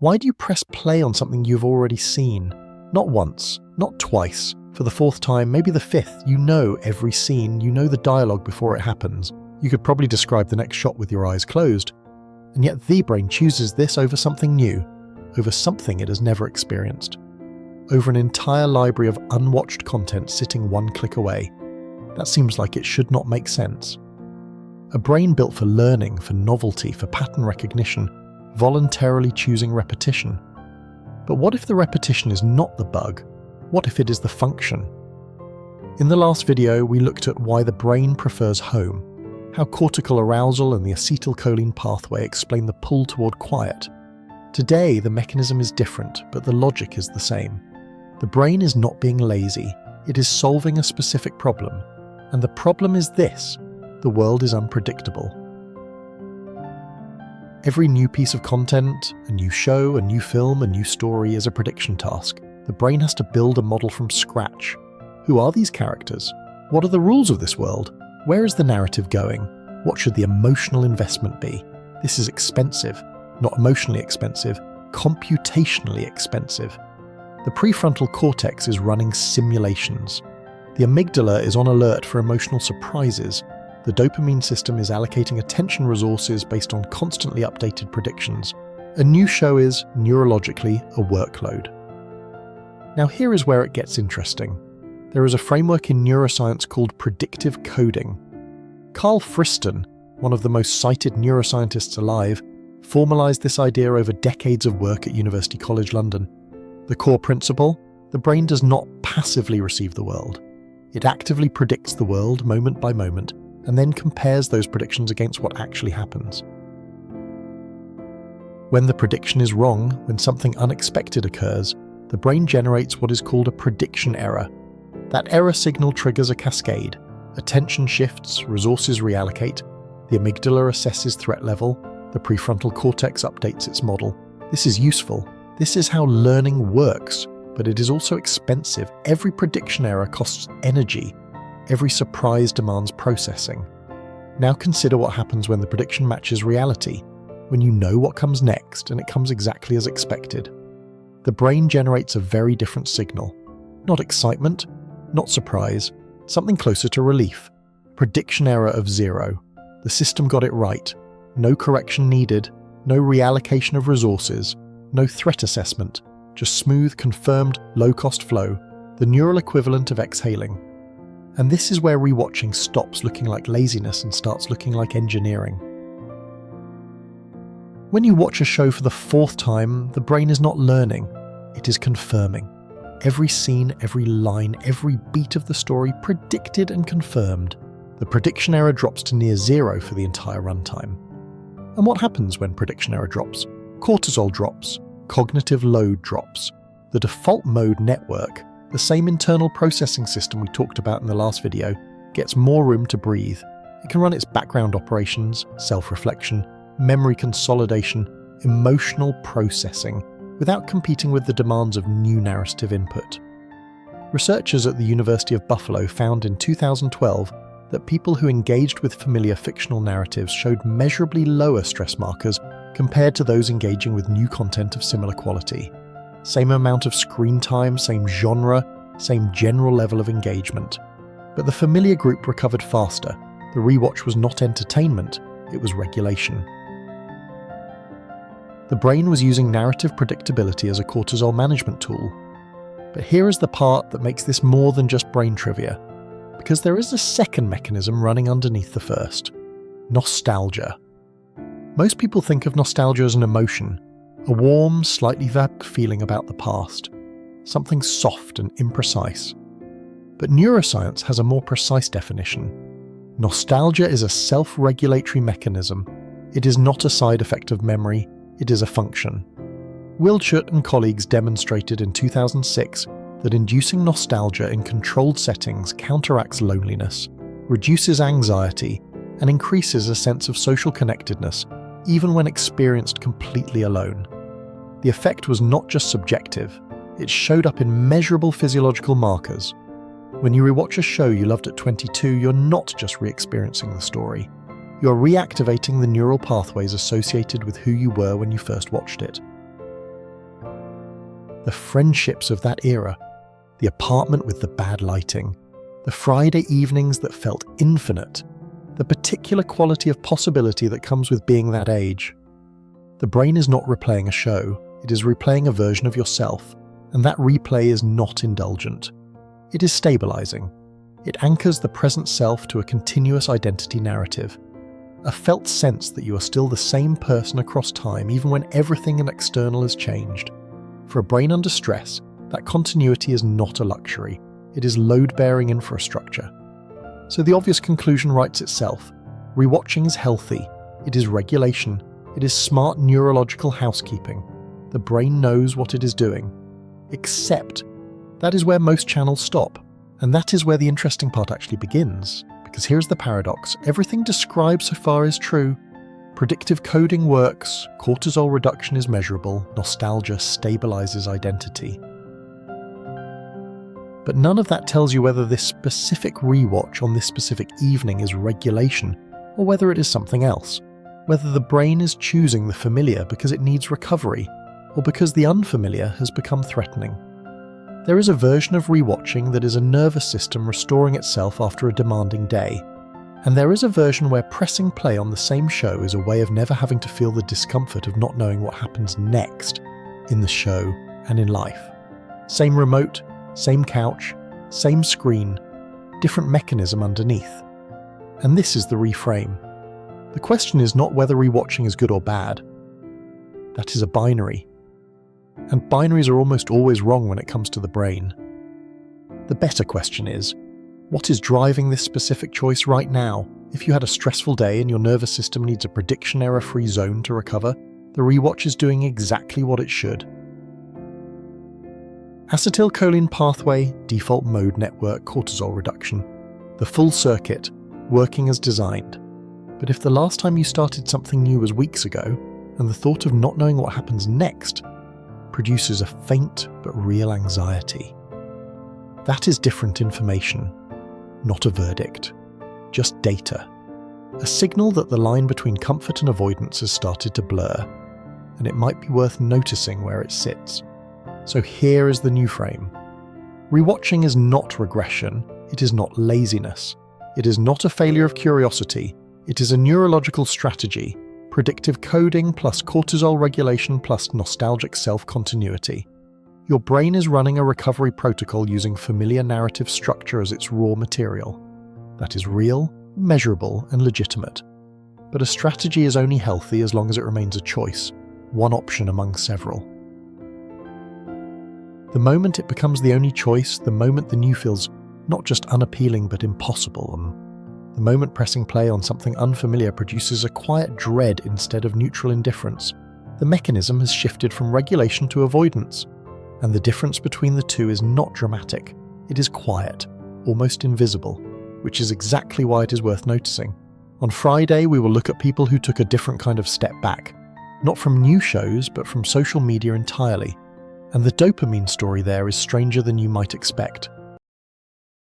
Why do you press play on something you've already seen? Not once, not twice, for the fourth time, maybe the fifth. You know every scene, you know the dialogue before it happens. You could probably describe the next shot with your eyes closed. And yet the brain chooses this over something new, over something it has never experienced, over an entire library of unwatched content sitting one click away. That seems like it should not make sense. A brain built for learning, for novelty, for pattern recognition, voluntarily choosing repetition. But what if the repetition is not the bug? What if it is the function? In the last video, we looked at why the brain prefers home, how cortical arousal and the acetylcholine pathway explain the pull toward quiet. Today, the mechanism is different, but the logic is the same. The brain is not being lazy, it is solving a specific problem. And the problem is this: the world is unpredictable. Every new piece of content, a new show, a new film, a new story is a prediction task. The brain has to build a model from scratch. Who are these characters? What are the rules of this world? Where is the narrative going? What should the emotional investment be? This is expensive. Not emotionally expensive, computationally expensive. The prefrontal cortex is running simulations. The amygdala is on alert for emotional surprises. The dopamine system is allocating attention resources based on constantly updated predictions. A new show is, neurologically, a workload. Now here is where it gets interesting. There is a framework in neuroscience called predictive coding. Karl Friston, one of the most cited neuroscientists alive, formalized this idea over decades of work at University College London. The core principle: the brain does not passively receive the world. It actively predicts the world moment by moment, and then compares those predictions against what actually happens. When the prediction is wrong, when something unexpected occurs, the brain generates what is called a prediction error. That error signal triggers a cascade. Attention shifts, resources reallocate, the amygdala assesses threat level, the prefrontal cortex updates its model. This is useful. This is how learning works, but it is also expensive. Every prediction error costs energy. Every surprise demands processing. Now consider what happens when the prediction matches reality, when you know what comes next and it comes exactly as expected. The brain generates a very different signal. Not excitement, not surprise, something closer to relief. Prediction error of 0. The system got it right. No correction needed, no reallocation of resources, no threat assessment, just smooth, confirmed, low-cost flow, the neural equivalent of exhaling. And this is where rewatching stops looking like laziness and starts looking like engineering. When you watch a show for the fourth time, the brain is not learning, it is confirming. Every scene, every line, every beat of the story predicted and confirmed. The prediction error drops to near 0 for the entire runtime. And what happens when prediction error drops? Cortisol drops, cognitive load drops. The default mode network, the same internal processing system we talked about in the last video, gets more room to breathe. It can run its background operations, self-reflection, memory consolidation, emotional processing, without competing with the demands of new narrative input. Researchers at the University of Buffalo found in 2012 that people who engaged with familiar fictional narratives showed measurably lower stress markers compared to those engaging with new content of similar quality. Same amount of screen time, same genre, same general level of engagement. But the familiar group recovered faster. The rewatch was not entertainment, it was regulation. The brain was using narrative predictability as a cortisol management tool. But here is the part that makes this more than just brain trivia, because there is a second mechanism running underneath the first: nostalgia. Most people think of nostalgia as an emotion, a warm, slightly vague feeling about the past, something soft and imprecise. But neuroscience has a more precise definition. Nostalgia is a self-regulatory mechanism. It is not a side effect of memory, it is a function. Wiltshire and colleagues demonstrated in 2006 that inducing nostalgia in controlled settings counteracts loneliness, reduces anxiety, and increases a sense of social connectedness, even when experienced completely alone. The effect was not just subjective, it showed up in measurable physiological markers. When you rewatch a show you loved at 22, you're not just re-experiencing the story. You're reactivating the neural pathways associated with who you were when you first watched it. the friendships of that era, the apartment with the bad lighting, the Friday evenings that felt infinite, the particular quality of possibility that comes with being that age. The brain is not replaying a show, it is replaying a version of yourself, and that replay is not indulgent. It is stabilizing. It anchors the present self to a continuous identity narrative, a felt sense that you are still the same person across time even when everything in external has changed. For a brain under stress, that continuity is not a luxury, it is load-bearing infrastructure. So the obvious conclusion writes itself. Rewatching is healthy, it is regulation, it is smart neurological housekeeping. The brain knows what it is doing. Except, that is where most channels stop. And that is where the interesting part actually begins. Because here's the paradox, everything described so far is true. Predictive coding works, cortisol reduction is measurable, nostalgia stabilizes identity. But none of that tells you whether this specific rewatch on this specific evening is regulation, or whether it is something else. Whether the brain is choosing the familiar because it needs recovery, or because the unfamiliar has become threatening. There is a version of rewatching that is a nervous system restoring itself after a demanding day. And there is a version where pressing play on the same show is a way of never having to feel the discomfort of not knowing what happens next in the show and in life. Same remote, same couch, same screen, different mechanism underneath. And this is the reframe. The question is not whether rewatching is good or bad. That is a binary. And binaries are almost always wrong when it comes to the brain. The better question is, what is driving this specific choice right now? If you had a stressful day and your nervous system needs a prediction error-free zone to recover, the rewatch is doing exactly what it should. Acetylcholine pathway, default mode network, cortisol reduction. The full circuit, working as designed. But if the last time you started something new was weeks ago, and the thought of not knowing what happens next produces a faint but real anxiety. That is different information, not a verdict, just data. A signal that the line between comfort and avoidance has started to blur, and it might be worth noticing where it sits. So here is the new frame. Rewatching is not regression, it is not laziness, it is not a failure of curiosity, it is a neurological strategy. Predictive coding plus cortisol regulation plus nostalgic self-continuity. Your brain is running a recovery protocol using familiar narrative structure as its raw material. That is real, measurable, and legitimate. But a strategy is only healthy as long as it remains a choice, one option among several. The moment it becomes the only choice, the moment the new feels not just unappealing but impossible, and the moment pressing play on something unfamiliar produces a quiet dread instead of neutral indifference, the mechanism has shifted from regulation to avoidance. And the difference between the two is not dramatic. It is quiet, almost invisible, which is exactly why it is worth noticing. On Friday, we will look at people who took a different kind of step back, not from new shows, but from social media entirely. And the dopamine story there is stranger than you might expect.